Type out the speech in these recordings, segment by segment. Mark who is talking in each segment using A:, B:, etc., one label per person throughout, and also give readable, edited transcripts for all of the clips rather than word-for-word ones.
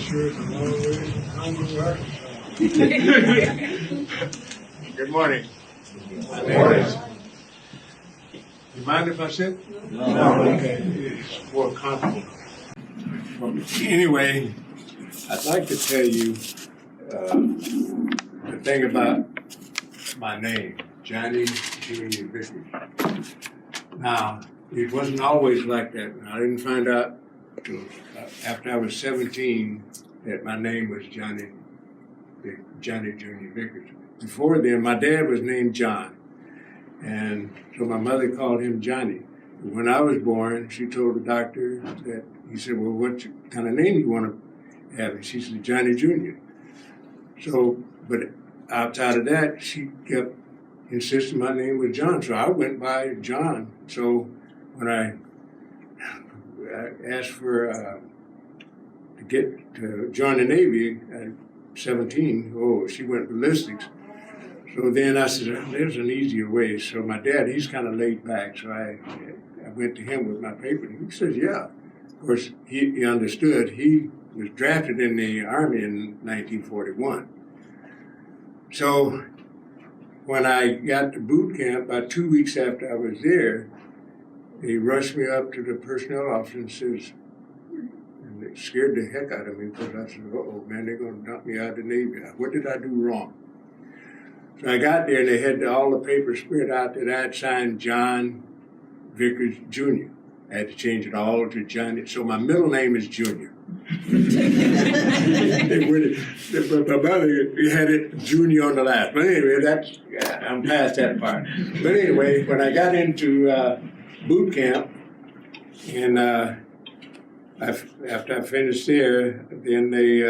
A: sure it's a long way from Congress, Good morning. You mind if I sit? No. Okay. It's more comfortable. Anyway, I'd like to tell you the thing about my name, Johnny Junior Vickers. Now, it wasn't always like that. I didn't find out till after I was 17 that my name was Johnny Junior Vickers. Before then, my dad was named John, and so my mother called him Johnny. When I was born, she told the doctor that, he said, well, what kind of name you want to have? And she said, Johnny Jr. So, but outside of that, she kept insisting my name was John, so I went by John. So when I asked for to join the Navy at 17, she went ballistics. So then I said, there's an easier way. So my dad, he's kind of laid back, so I went to him with my paper, and he says, yeah. Of course, he understood. He was drafted in the Army in 1941. So when I got to boot camp, about 2 weeks after I was there, they rushed me up to the personnel office and says, and it scared the heck out of me, because I said, uh-oh, man, they're going to dump me out of the Navy. What did I do wrong? So I got there, and they had all the papers spread out that I had signed John Vickers, Jr. I had to change it all to Johnny. So my middle name is Junior. My mother had it Junior on the last. But anyway, I'm past that part. But anyway, when I got into boot camp, and after I finished there, then they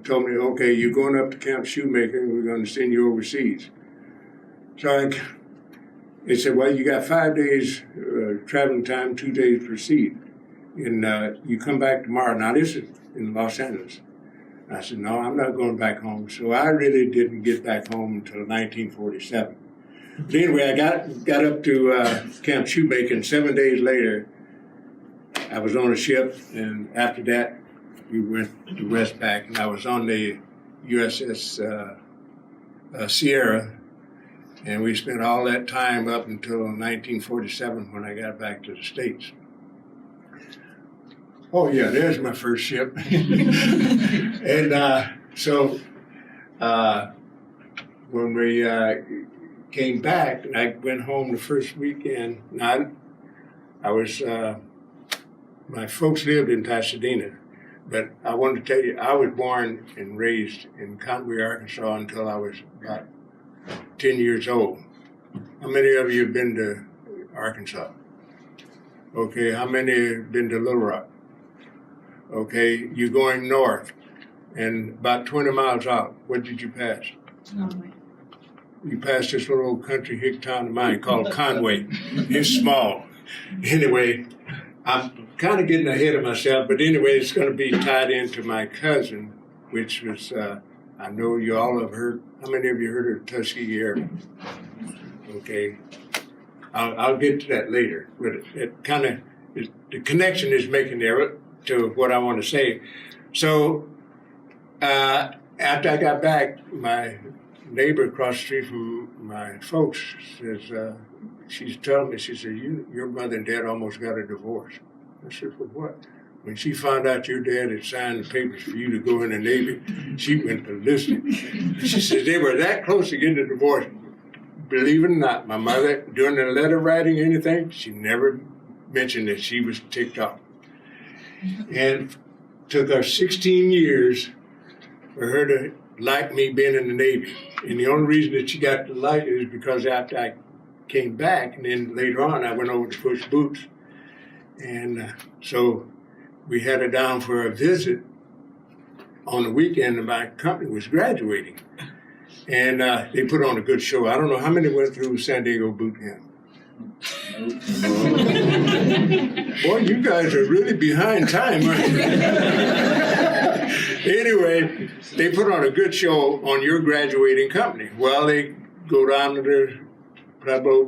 A: told me, okay, you're going up to Camp Shoemaker, and we're going to send you overseas. So they said, well, you got 5 days traveling time, 2 days proceed. And you come back tomorrow. Now, this is in Los Angeles. I said, no, I'm not going back home. So I really didn't get back home until 1947. But anyway, I got up to Camp Shoemaker, and 7 days later, I was on a ship, and after that, we went to Westpac, and I was on the USS Sierra, and we spent all that time up until 1947 when I got back to the States. Oh, yeah, there's my first ship. And so when we came back, and I went home the first weekend, my folks lived in Pasadena, but I wanted to tell you, I was born and raised in Conway, Arkansas until I was about 10 years old. How many of you have been to Arkansas? Okay, how many have been to Little Rock? Okay, you're going north, and about 20 miles out, what did you pass? Conway. You passed this little old country hick town of mine called Conway. It's small. Anyway, I'm kind of getting ahead of myself, but anyway, it's going to be tied into my cousin, which was, I know you all have heard. How many of you heard of Tuskegee Airmen? Okay, I'll get to that later, but it kind of, the connection is making there to what I want to say. So after I got back, my neighbor across the street from my folks says, she's telling me, she said, your mother and dad almost got a divorce. I said, for what? When she found out your dad had signed the papers for you to go in the Navy, she went ballistic. She said, they were that close to getting a divorce. Believe it or not, my mother, during the letter writing or anything, she never mentioned that she was ticked off. And took her 16 years for her to like me being in the Navy. And the only reason that she got to like it is because after I came back, and then later on I went over to push boots. And so we had her down for a visit on the weekend, and my company was graduating. And they put on a good show. I don't know how many went through San Diego boot camp. Boy, you guys are really behind time, aren't you? Anyway, they put on a good show on your graduating company. Well, they go down to the Pueblo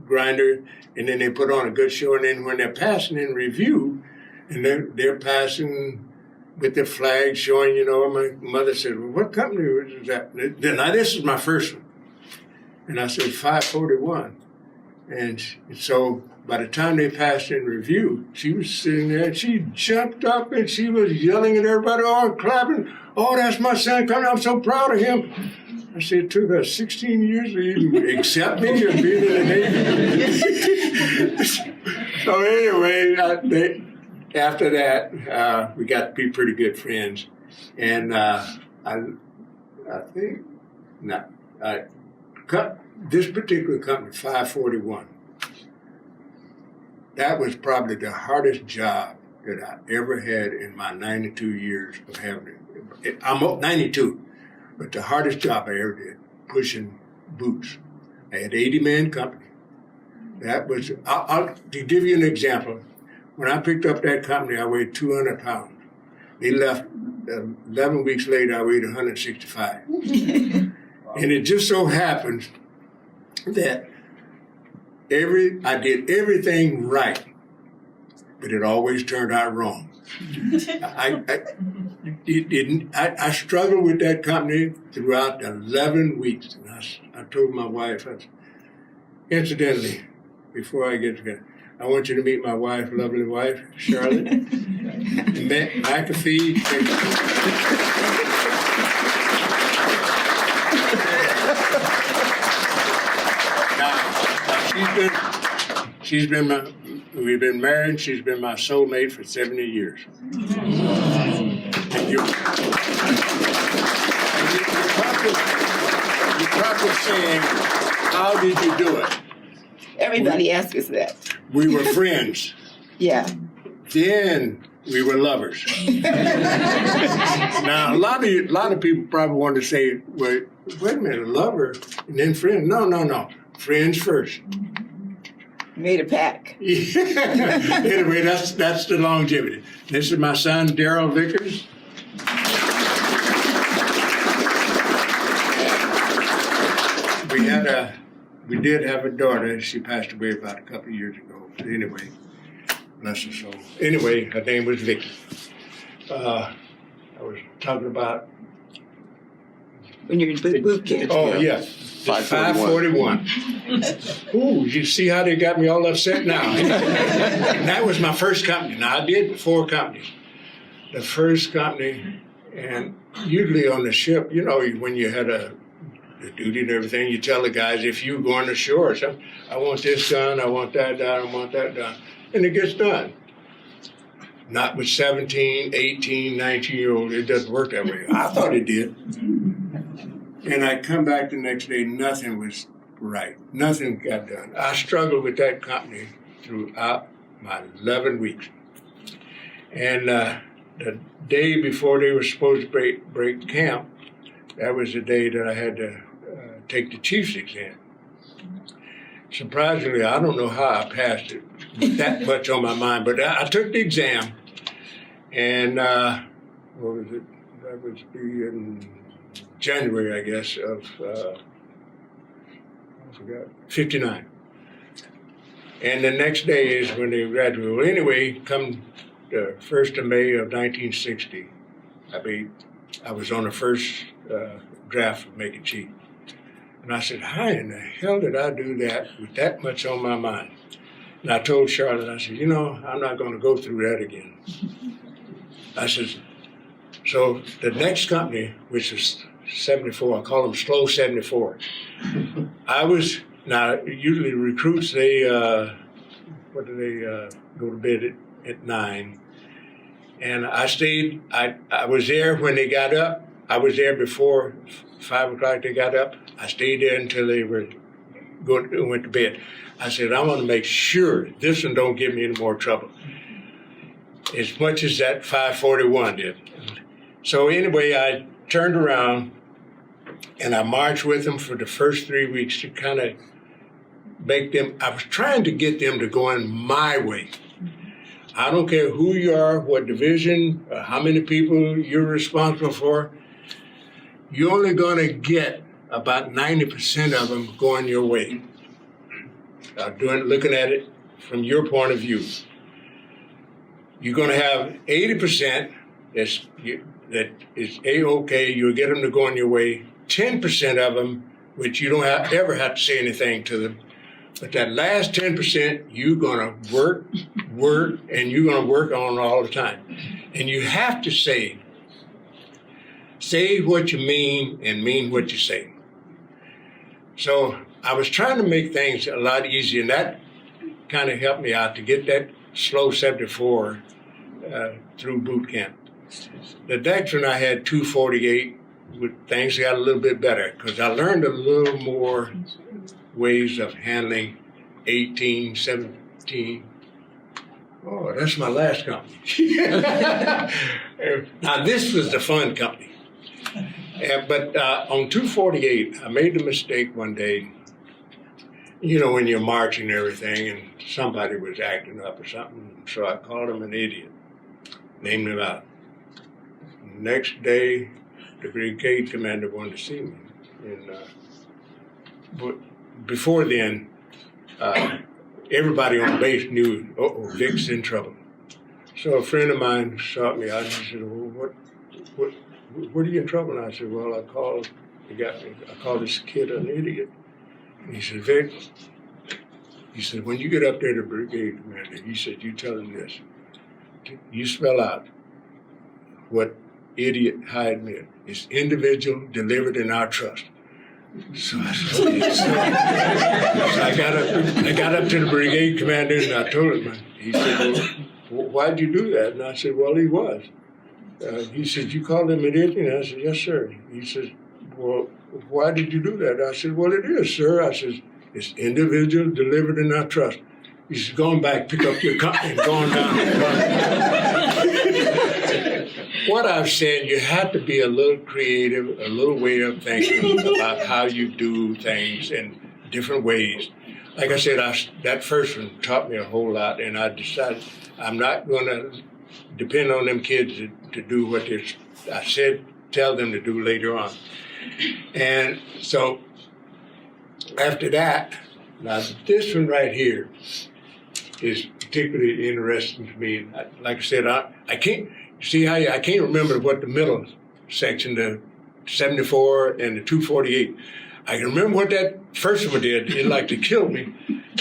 A: grinder, and then they put on a good show. And then when they're passing in review, And they're passing with the flag showing, my mother said, well, what company was that? Now, this is my first one. And I said, 541. And so by the time they passed in review, she was sitting there, and she jumped up and she was yelling at everybody, clapping. Oh, that's my son coming. I'm so proud of him. I said, it took us 16 years to even accept me and be in the Navy. So anyway, after that, we got to be pretty good friends. And this particular company, 541, that was probably the hardest job that I ever had in my 92 years of having it. I'm 92, but the hardest job I ever did, pushing boots. I had 80-man company. That was, to give you an example, when I picked up that company, I weighed 200 pounds. They left 11 weeks later, I weighed 165. And it just so happens that I did everything right, but it always turned out wrong. I struggled with that company throughout 11 weeks. And I told my wife, incidentally, before I get together, I want you to meet my wife, lovely wife, Charlotte McAfee. We've been married, she's been my soulmate for 70 years. And you're probably saying, how did you do it?
B: Everybody asks us that.
A: We were friends.
B: Yeah.
A: Then we were lovers. Now, a lot of people probably want to say, well, wait a minute, lover and then friends. No. Friends first.
B: Made a pact.
A: Anyway, that's the longevity. This is my son, Daryl Vickers. We did have a daughter. She passed away about a couple of years ago. But anyway, bless her soul. Anyway, her name was Vicky. I was talking about
B: when you're in boot camp.
A: Oh, yeah. 541. Ooh, you see how they got me all upset now? And that was my first company. Now, I did 4 companies. The first company, and usually on the ship, when you had the duty and everything, you tell the guys, if you go on the shore, so I want this done, I want that done, I want that done. And it gets done. Not with 17, 18, 19-year-olds. It doesn't work that way. I thought it did. And I come back the next day, nothing was right. Nothing got done. I struggled with that company throughout my 11 weeks. And the day before they were supposed to break camp, that was the day that I had to take the chief's exam. Surprisingly, I don't know how I passed it with that much on my mind, but I took the exam, and what was it? That was in January, I guess, of, I forgot, 59. And the next day is when they graduated. Well, anyway, come the 1st of May of 1960, I was on the first draft of Make It Cheap. And I said, how in the hell did I do that with that much on my mind? And I told Charlotte, I said, I'm not going to go through that again. I said, so the next company, which is 74, I call them Slow 74. Now, usually recruits, they go to bed at 9. And I stayed, I was there when they got up. I was there before 5 o'clock they got up. I stayed there until they went to bed. I said, I want to make sure this one don't give me any more trouble. As much as that 541 did. So anyway, I turned around and I marched with them for the first 3 weeks to kind of make them, I was trying to get them to go in my way. I don't care who you are, what division, how many people you're responsible for. You're only going to get about 90% of them going your way. Looking at it from your point of view. you're going to have 80% that is A-OK. You'll get them to go on your way. 10% of them, which you don't ever have to say anything to them. But that last 10%, you're going to work, and you're going to work on all the time. And you have to say what you mean and mean what you say. So I was trying to make things a lot easier, and that kind of helped me out to get that slow 74 through boot camp. The next one I had 248, things got a little bit better because I learned a little more ways of handling 18, 17. Oh, that's my last company. Now, this was the fun company. But on 248, I made the mistake one day, you know, when you're marching and everything, and somebody was acting up or something. So I called him an idiot, named him out. Next day, the brigade commander wanted to see me. And, but before then, everybody on base knew, Vic's in trouble. So a friend of mine sought me out and he said, well, what are you in trouble? And I said, well, I called this kid an idiot. And he said, Vic, he said, when you get up there to brigade commander, he said, you tell him this. You spell out what idiot Hyde meant. It's individual delivered in our trust. So I said, okay. So I got up to the brigade commander and I told him. He said, well, why'd you do that? And I said, well, he was. He said, you called him an idiot? And I said, yes, sir. He said, well, why did you do that? I said, well, it is, sir. I said, it's individual delivered in our trust. He said, going back, pick up your company and going down the What I've said, you have to be a little creative, a little way of thinking about how you do things in different ways. Like I said, that first one taught me a whole lot, and I decided I'm not going to depend on them kids to do what I said, tell them to do later on. And so after that, now this one right here is particularly interesting to me. Like I said, I can't see how I can't remember what the middle section, the 74 and the 248. I can remember what that first one did. It like to kill me.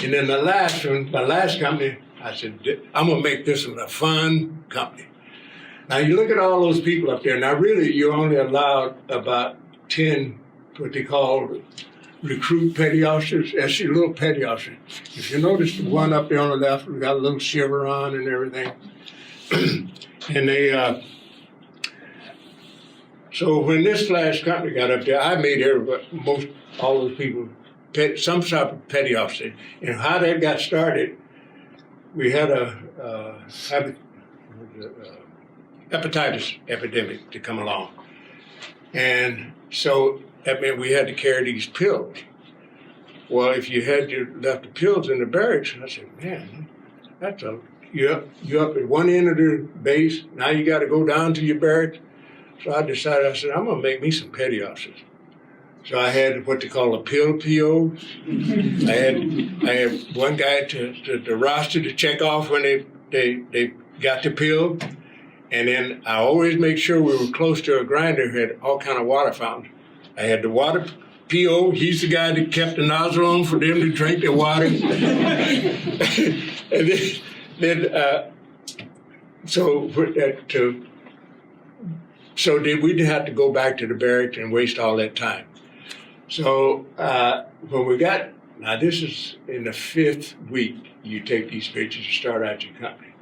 A: And then the last one, my last company, I said, I'm going to make this one a fun company. Now, you look at all those people up there. Now, really, you're only allowed about 10, what they call recruit petty officers. That's your little petty officer. If you notice the one up there on the left, we got a little shiver on and everything. And they, so when this last company got up there, I made all those people some type of petty officer. And how that got started, we had a hepatitis epidemic to come along. And so that meant we had to carry these pills. Well, if you had left the pills in the barracks, I said, man, you're up at one end of the base, now you got to go down to your barracks. So I decided, I said, I'm going to make me some petty officers. So I had what they call a pill PO. I had one guy to the roster to check off when they got the pill. And then I always make sure we were close to a grinder who had all kind of water fountains. I had the water PO. He's the guy that kept the nozzle on for them to drink their water. And so we didn't have to go back to the barracks and waste all that time. So when we got, now this is in the 5th week, you take these pictures to start out your company.